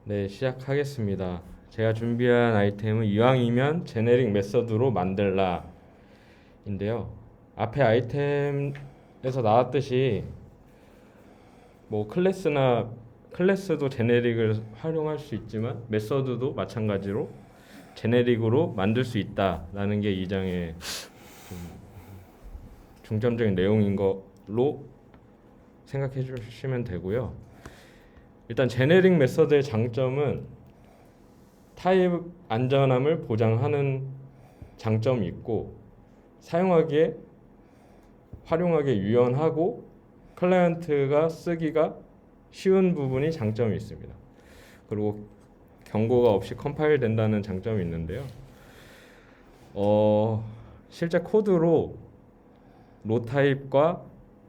네, 시작하겠습니다. 제가 준비한 아이템은 이왕이면 제네릭 메서드로 만들라 인데요. 앞에 아이템에서 나왔듯이 뭐 클래스도 제네릭을 활용할 수 있지만 메서드도 마찬가지로 제네릭으로 만들 수 있다라는 게 이 장의 중점적인 내용인 걸로 생각해 주시면 되고요. 일단 제네릭 메서드의 장점은 타입 안전함을 보장하는 장점이 있고 활용하기에 유연하고 클라이언트가 쓰기가 쉬운 부분이 장점이 있습니다. 그리고 경고가 없이 컴파일 된다는 장점이 있는데요. 실제 코드로 로 타입과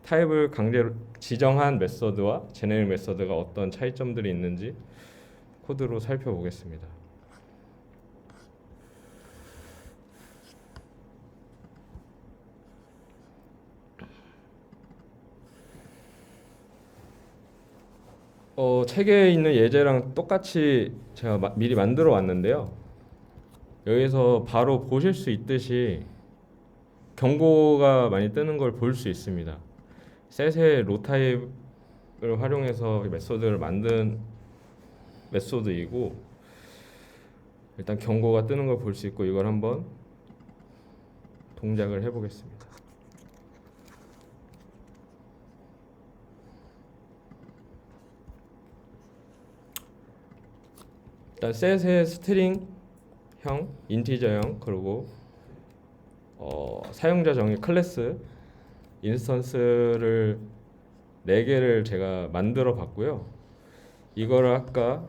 타입을 강제로 지정한 메서드와 제네릭 메서드가 어떤 차이점들이 있는지 코드로 살펴보겠습니다. 책에 있는 예제랑 똑같이 제가 미리 만들어 왔는데요. 여기서 바로 보실 수 있듯이 경고가 많이 뜨는 걸 볼 수 있습니다. 셋의 로 타입을 활용해서 메소드를 만든 메소드이고 일단 경고가 뜨는 걸 볼 수 있고 이걸 한번 동작을 해보겠습니다. 일단 셋의 스트링형, 인티저형 그리고 사용자 정의 클래스 인스턴스를 4개를 제가 만들어 봤고요. 이거를 아까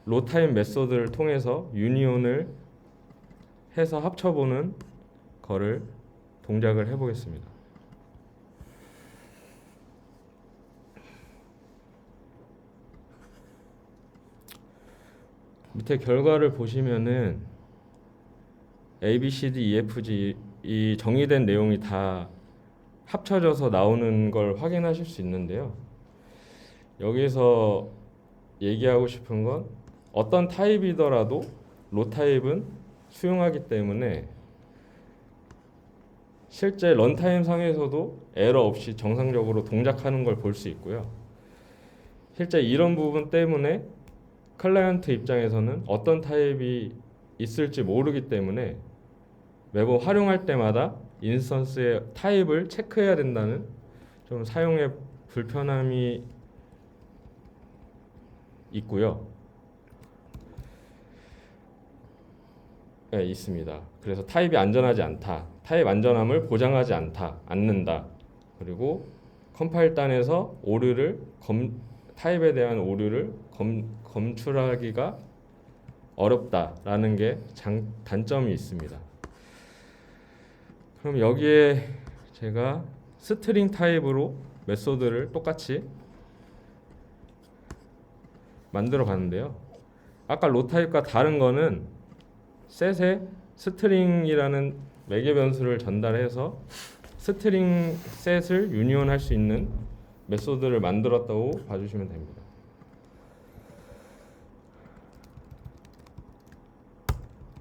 로타임 메소드를 통해서 유니온을 해서 합쳐보는 거를 동작을 해보겠습니다. 밑에 결과를 보시면은 A, B, C, D, E, F, G 이 정의된 내용이 다 합쳐져서 나오는 걸 확인하실 수 있는데요. 여기서 얘기하고 싶은 건 어떤 타입이더라도 로 타입은 수용하기 때문에 실제 런타임 상에서도 에러 없이 정상적으로 동작하는 걸 볼 수 있고요. 실제 이런 부분 때문에 클라이언트 입장에서는 어떤 타입이 있을지 모르기 때문에 매번 활용할 때마다 인스턴스의 타입을 체크해야 된다는 좀 사용의 불편함이 있고요. 네, 있습니다. 그래서 타입이 안전하지 않다. 타입 안전함을 보장하지 않는다. 그리고 컴파일단에서 타입에 대한 오류를 검출하기가 어렵다라는 게 단점이 있습니다. 그럼 여기에 제가 스트링 타입으로 메소드를 똑같이 만들어 봤는데요. 아까 로 타입과 다른 거는 셋에 스트링이라는 매개 변수를 전달해서 스트링 셋을 유니온할 수 있는 메소드를 만들었다고 봐주시면 됩니다.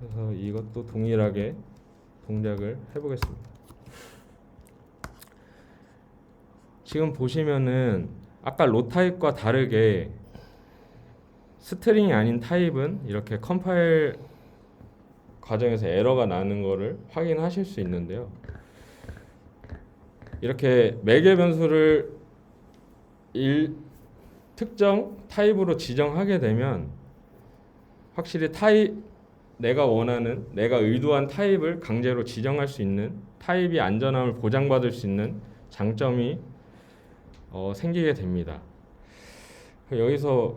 그래서 이것도 동일하게 동작을 해보겠습니다. 지금 보시면은 아까 로 타입과 다르게 스트링이 아닌 타입은 이렇게 컴파일 과정에서 에러가 나는 거를 확인하실 수 있는데요. 이렇게 매개 변수를 특정 타입으로 지정하게 되면 확실히 내가 의도한 타입을 강제로 지정할 수 있는 타입이 안전함을 보장받을 수 있는 장점이 생기게 됩니다. 여기서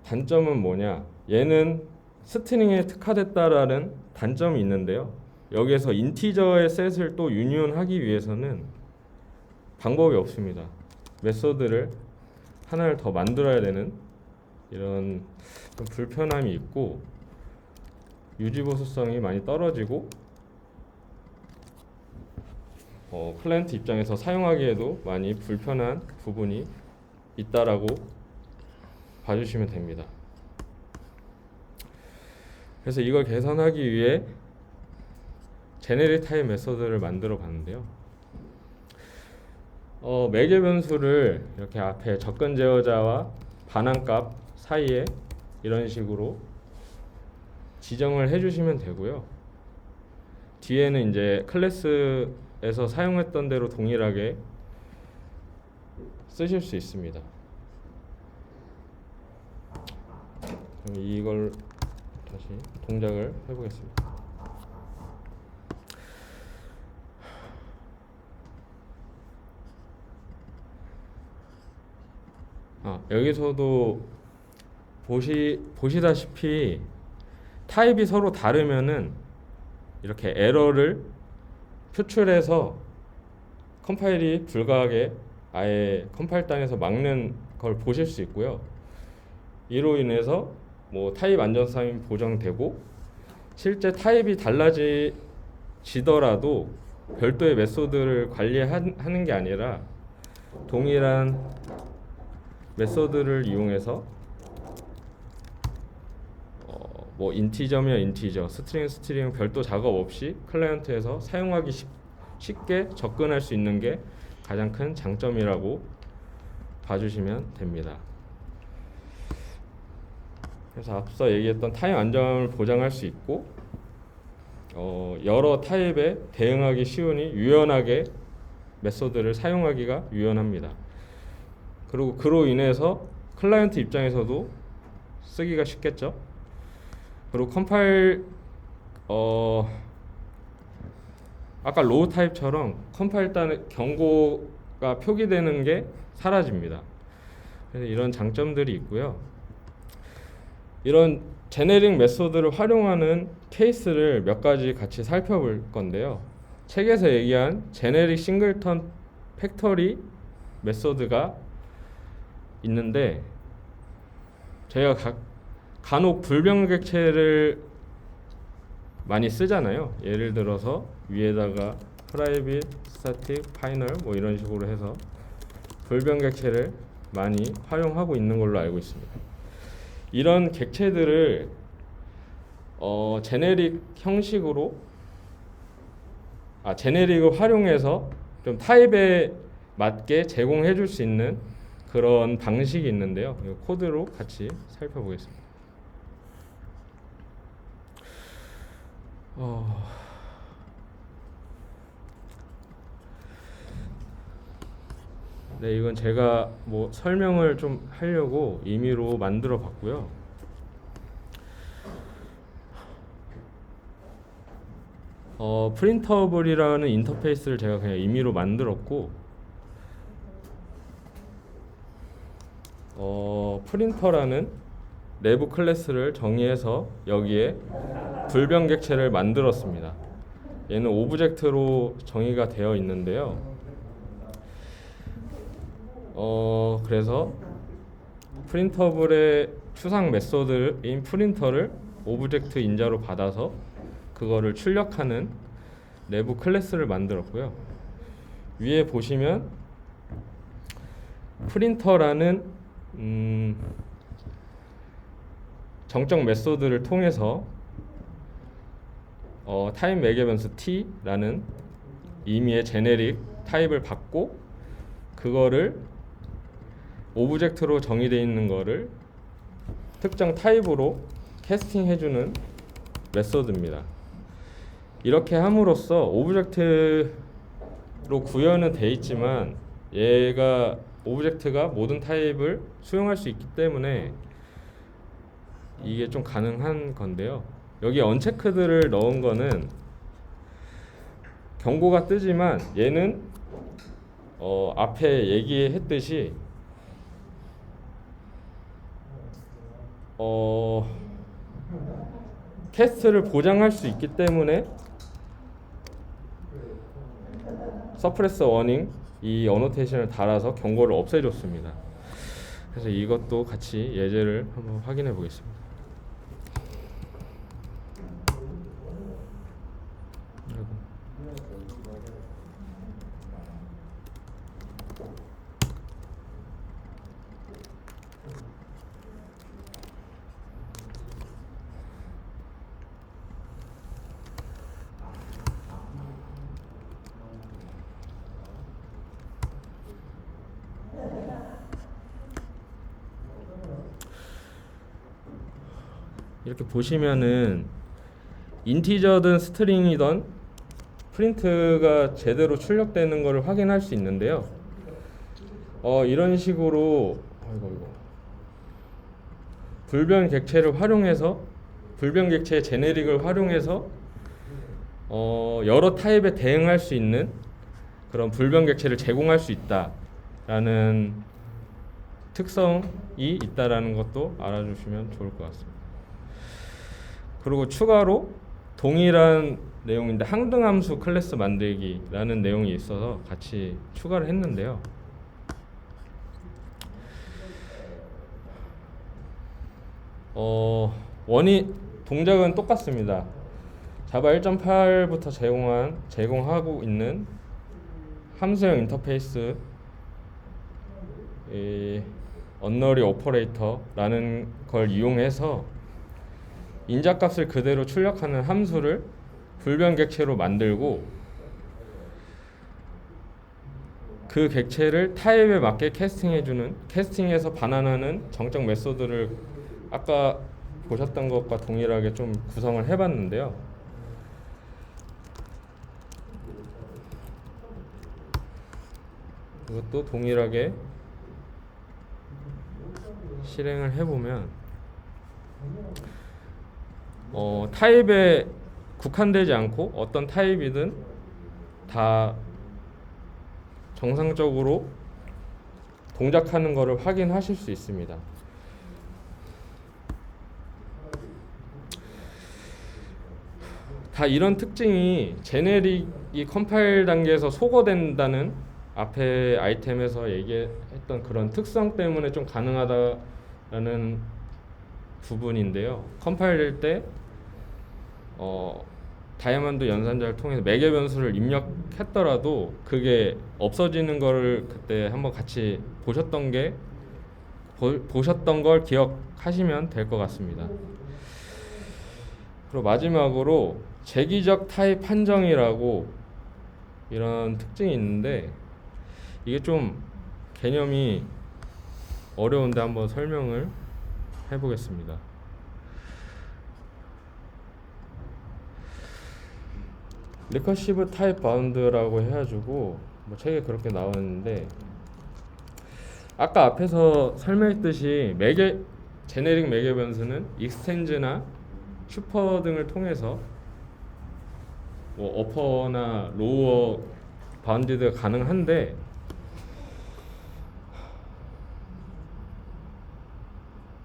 단점은 뭐냐? 얘는 스트링에 특화됐다라는 단점이 있는데요. 여기에서 인티저의 셋을 또 유니온하기 위해서는 방법이 없습니다. 메소드를 하나를 더 만들어야 되는 이런 좀 불편함이 있고 유지보수성이 많이 떨어지고 클라이언트 입장에서 사용하기에도 많이 불편한 부분이 있다라고 봐주시면 됩니다. 그래서 이걸 개선하기 위해 제네릭 타입 메소드를 만들어 봤는데요. 매개 변수를 이렇게 앞에 접근 제어자와 반환값 사이에 이런 식으로 지정을 해주시면 되고요. 뒤에는 이제 클래스에서 사용했던 대로 동일하게 쓰실 수 있습니다. 그럼 이걸 다시 동작을 해보겠습니다. 여기서도 보시다시피 타입이 서로 다르면은 이렇게 에러를 표출해서 컴파일이 불가하게 아예 컴파일 단에서 막는 걸 보실 수 있고요. 이로 인해서 뭐 타입 안전성이 보장되고 실제 타입이 달라지더라도 별도의 메소드를 관리하는 게 아니라 동일한 메소드를 이용해서 뭐 인티저면 인티저, 스트링 별도 작업 없이 클라이언트에서 사용하기 쉽게 접근할 수 있는 게 가장 큰 장점이라고 봐주시면 됩니다. 그래서 앞서 얘기했던 타입 안전을 보장할 수 있고 여러 타입에 대응하기 쉬우니 유연하게 메소드를 사용하기가 유연합니다. 그리고 그로 인해서 클라이언트 입장에서도 쓰기가 쉽겠죠. 그리고 컴파일 아까 로우 타입처럼 컴파일 단에 경고가 표기되는 게 사라집니다. 그래서 이런 장점들이 있고요. 이런 제네릭 메소드를 활용하는 케이스를 몇 가지 같이 살펴볼 건데요. 책에서 얘기한 제네릭 싱글턴 팩터리 메소드가 있는데 저희가 간혹 불변객체를 많이 쓰잖아요. 예를 들어서 위에다가 private, static, final 뭐 이런 식으로 해서 불변객체를 많이 활용하고 있는 걸로 알고 있습니다. 이런 객체들을 제네릭 형식으로 제네릭을 활용해서 좀 타입에 맞게 제공해 줄 수 있는 그런 방식이 있는데요. 코드로 같이 살펴보겠습니다. 네, 이건 제가 뭐 설명을 좀 하려고 임의로 만들어 봤고요. 프린터블이라는 인터페이스를 제가 그냥 임의로 만들었고, 프린터라는 내부 클래스를 정의해서 여기에 불변객체를 만들었습니다. 얘는 오브젝트로 정의가 되어 있는데요. 그래서 프린터블의 추상 메소드인 프린터를 오브젝트 인자로 받아서 그거를 출력하는 내부 클래스를 만들었고요. 위에 보시면 프린터라는 정적 메소드를 통해서 타입 매개 변수 t라는 임의의 제네릭 타입을 받고 그거를 오브젝트로 정의되어 있는 거를 특정 타입으로 캐스팅 해주는 메소드입니다. 이렇게 함으로써 오브젝트로 구현은 돼 있지만 얘가 오브젝트가 모든 타입을 수용할 수 있기 때문에 이게 좀 가능한 건데요. 여기 언체크들을 넣은 거는 경고가 뜨지만 얘는 앞에 얘기했듯이 캐스트를 보장할 수 있기 때문에 서프레스 워닝 이 어노테이션을 달아서 경고를 없애줬습니다. 그래서 이것도 같이 예제를 한번 확인해 보겠습니다. 이렇게 보시면은 인티저든 스트링이든 프린트가 제대로 출력되는 것을 확인할 수 있는데요. 이런 식으로 불변 객체를 활용해서 불변 객체의 제네릭을 활용해서 여러 타입에 대응할 수 있는 그런 불변 객체를 제공할 수 있다라는 특성이 있다라는 것도 알아주시면 좋을 것 같습니다. 그리고 추가로 동일한 내용인데 항등함수 클래스 만들기라는 내용이 있어서 같이 추가를 했는데요. 동작은 똑같습니다. 자바 1.8부터 제공하고 있는 함수형 인터페이스 언너리 오퍼레이터라는 걸 이용해서 인자값을 그대로 출력하는 함수를 불변 객체로 만들고 그 객체를 타입에 맞게 캐스팅해서 반환하는 정적 메소드를 아까 보셨던 것과 동일하게 좀 구성을 해봤는데요. 이것도 동일하게 실행을 해보면 타입에 국한되지 않고 어떤 타입이든 다 정상적으로 동작하는 것을 확인하실 수 있습니다. 다 이런 특징이 제네릭이 컴파일 단계에서 소거된다는 앞에 아이템에서 얘기했던 그런 특성 때문에 좀 가능하다라는 부분인데요. 컴파일일 때 다이아몬드 연산자를 통해서 매개 변수를 입력했더라도 그게 없어지는 거를 그때 한번 같이 보셨던 걸 기억하시면 될 것 같습니다. 그리고 마지막으로 재기적 타입 판정이라고 이런 특징이 있는데 이게 좀 개념이 어려운데 한번 설명을 해보겠습니다. 리커시브 타입 바운드라고 해가지고 뭐 책에 그렇게 나왔는데 아까 앞에서 설명했듯이 제네릭 매개 변수는 익스텐즈나 슈퍼 등을 통해서 뭐 어퍼나 로어 바운디드가 가능한데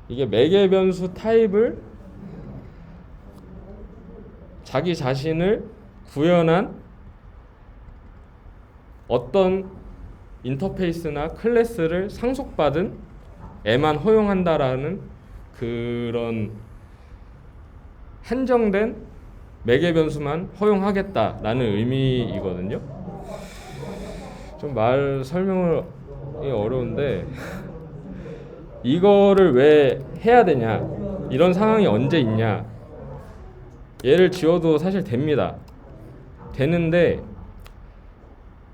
이게 매개 변수 타입을 자기 자신을 구현한 어떤 인터페이스나 클래스를 상속받은 애만 허용한다라는 그런 한정된 매개 변수만 허용하겠다라는 의미이거든요. 좀 설명이 어려운데 이거를 왜 해야 되냐, 이런 상황이 언제 있냐, 얘를 지워도 사실 되는데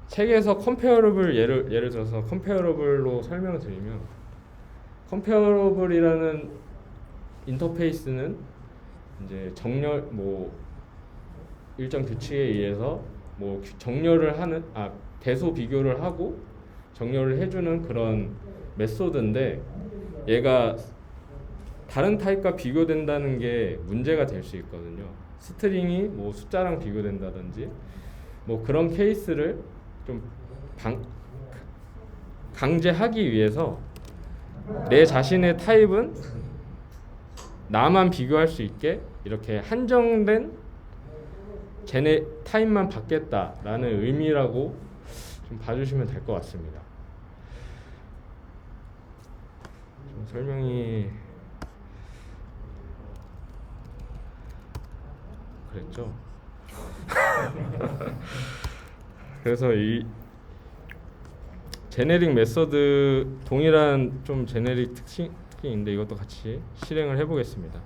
책에서 컴페어러블 예를 들어서 컴페어러블로 설명을 드리면 컴페어러블이라는 인터페이스는 이제 일정 규칙에 의해서 대소 비교를 하고 정렬을 해주는 그런 메소드인데 얘가 다른 타입과 비교된다는 게 문제가 될 수 있거든요. 스트링이 숫자랑 비교된다든지 그런 케이스를 좀 강제하기 위해서 내 자신의 타입은 나만 비교할 수 있게 이렇게 한정된 타입만 받겠다라는 의미라고 좀 봐주시면 될 것 같습니다. 좀 설명이 그랬죠? 그래서 이 제네릭 메서드 동일한 좀 제네릭 특징인데 이것도 같이 실행을 해보겠습니다.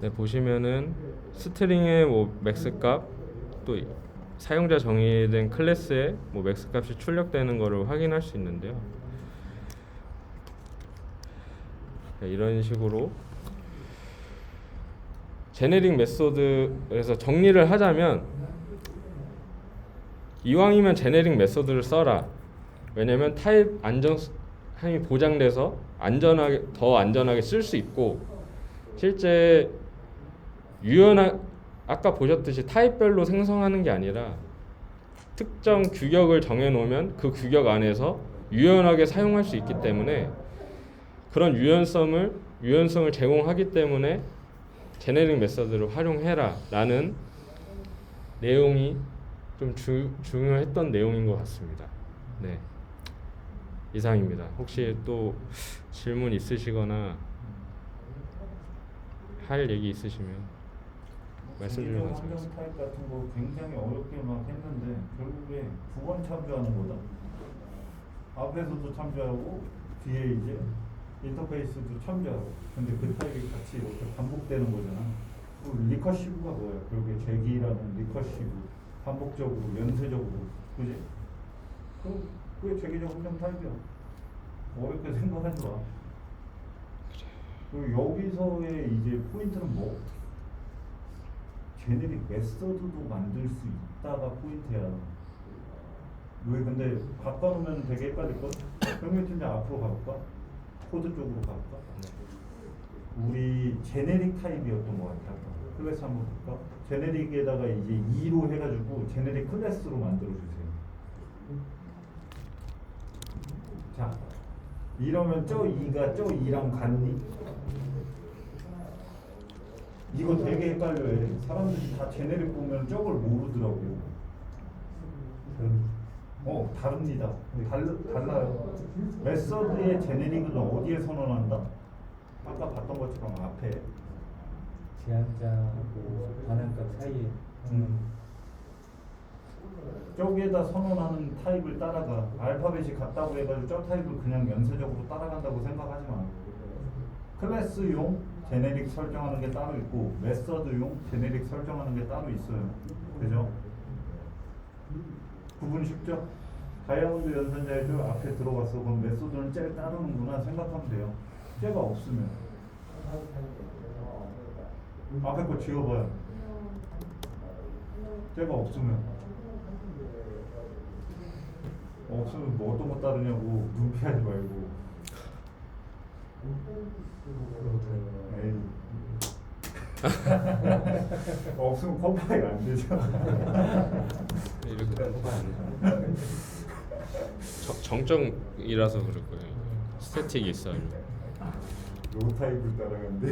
네, 보시면은 스트링의 맥스 값, 또 사용자 정의된 클래스에 뭐 맥스 값이 출력되는 것을 확인할 수 있는데요. 이런 식으로 제네릭 메소드에서 정리를 하자면, 이왕이면 제네릭 메소드를 써라. 왜냐면 타입 안정함이 보장돼서 더 안전하게 쓸 수 있고, 실제 아까 보셨듯이 타입별로 생성하는 게 아니라 특정 규격을 정해놓으면 그 규격 안에서 유연하게 사용할 수 있기 때문에, 그런 유연성을 제공하기 때문에 제네릭 메서드를 활용해라 라는 내용이 좀 중요했던 내용인 것 같습니다. 네, 이상입니다. 혹시 또 질문 있으시거나 할 얘기 있으시면 말씀 주시면 감사하겠습니다. 환경 타입 같은 거 굉장히 어렵게 막 했는데 결국에 9번 참조하는 거다. 앞에서도 참조하고 뒤에 이제 인터페이스도 참조하고. 근데 그 타입이 같이 이렇게 반복되는 거잖아. 리커시브가 뭐야? 결국에 제기라는 리커시브, 반복적으로 연쇄적으로, 그지? 그게 제기적 환경 타입이야. 어렵게 생각하지 마. 그리고 여기서의 이제 포인트는 뭐? 제네릭 메서드도 만들 수 있다가 포인트야. 왜 근데 바꿔놓으면 되게 헷갈릴거든? 그러면 팀장 앞으로 가볼까? 코드 쪽으로 가볼까? 우리 제네릭 타입이었던 것 같아. 클래스 한번 볼까? 제네릭에다가 이제 2로 해가지고 제네릭 클래스로 만들어주세요. 자, 이러면 저 2가 저 2랑 같니? 이거 되게 헷갈려요. 사람들이 다 제네릭 보면 저걸 모르더라고요. 다릅니다. 달라요. 메서드의 제네릭은 어디에 선언한다? 아까 봤던 것처럼 앞에 제한자하고 반응값 사이에. 저기에다 선언하는 타입을 따라가. 알파벳이 같다고 해가지고 저 타입을 그냥 연쇄적으로 따라간다고 생각하지 마. 클래스용 제네릭 설정하는 게 따로 있고 메서드용 제네릭 설정하는 게 따로 있어요. 그죠? 구분 쉽죠? 다이아몬드 연산자의 줄 앞에 들어갔어. 그럼 메소드는 쟤를 따르는구나 생각하면 돼요. 쟤가 없으면 앞에 거 지워봐요. 쟤가 없으면 뭐 어떤 거 따르냐고 눈피하지 말고. 에이. 없으면 컴파일 안 되잖아. 이렇게 정정이라서 그럴 거예요. 스태틱이 있어요. 로 타입을 따라간대.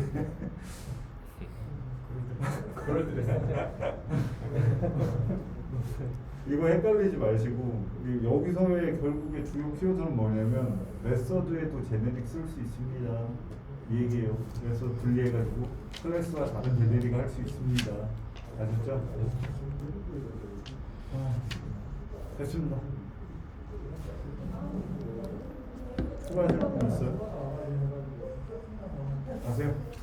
이거 헷갈리지 마시고, 여기서의 결국에 주요 키워드는 뭐냐면 메서드에도 제네릭 쓸 수 있습니다 이 얘기예요. 그래서 분리해가지고 클래스와 다른 제네릭을 할 수 있습니다. 아셨죠? 됐습니다. 추가하실 분 있어요? 가세요.